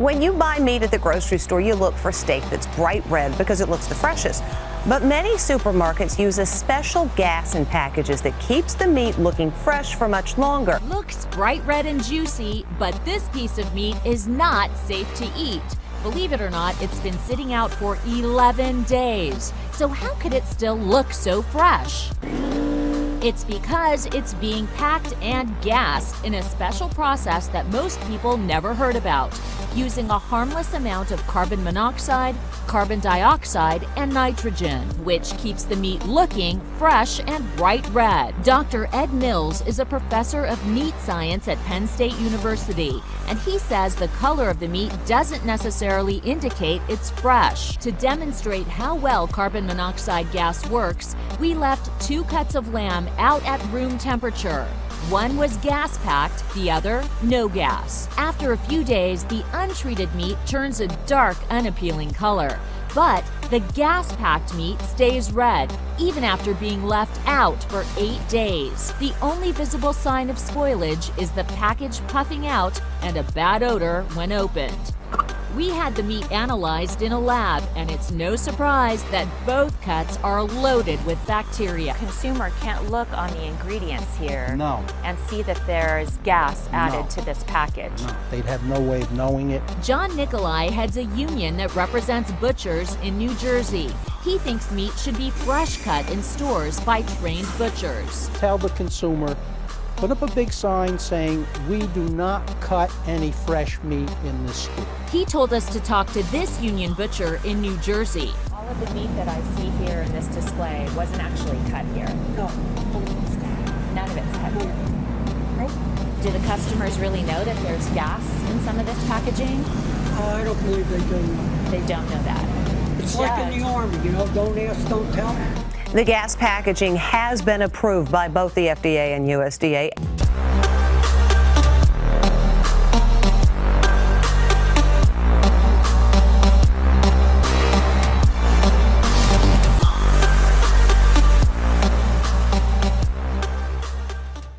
When you buy meat at the grocery store, you look for steak that's bright red because it looks the freshest. But many supermarkets use a special gas in packages that keeps the meat looking fresh for much longer. Looks bright red and juicy, but this piece of meat is not safe to eat. Believe it or not, it's been sitting out for 11 days. So how could it still look so fresh? It's because it's being packed and gassed in a special process that most people never heard about, using a harmless amount of carbon monoxide, carbon dioxide, and nitrogen, which keeps the meat looking fresh and bright red. Dr. Ed Mills is a professor of meat science at Penn State University, and he says the color of the meat doesn't necessarily indicate it's fresh. To demonstrate how well carbon monoxide gas works, we left 2 cuts of lamb out at room temperature. One was gas-packed, the other no gas. After a few days, the untreated meat turns a dark, unappealing color. But the gas-packed meat stays red, even after being left out for 8 days. The only visible sign of spoilage is the package puffing out and a bad odor when opened. We had the meat analyzed in a lab, and it's no surprise that both cuts are loaded with bacteria. Consumer can't look on the ingredients here No. and see that there's gas added to this package. No, they'd have no way of knowing it. John Nicolai heads a union that represents butchers in New Jersey. He thinks meat should be fresh cut in stores by trained butchers. Tell the consumer, put up a big sign saying, we do not cut any fresh meat in this store. He told us to talk to this union butcher in New Jersey. All of the meat that I see here in this display wasn't actually cut here. No. None of it's cut here. Right? Do the customers really know that there's gas in some of this packaging? I don't believe they do. They don't know that. It's like in the Army, you know, don't ask, don't tell. The gas packaging has been approved by both the FDA and USDA.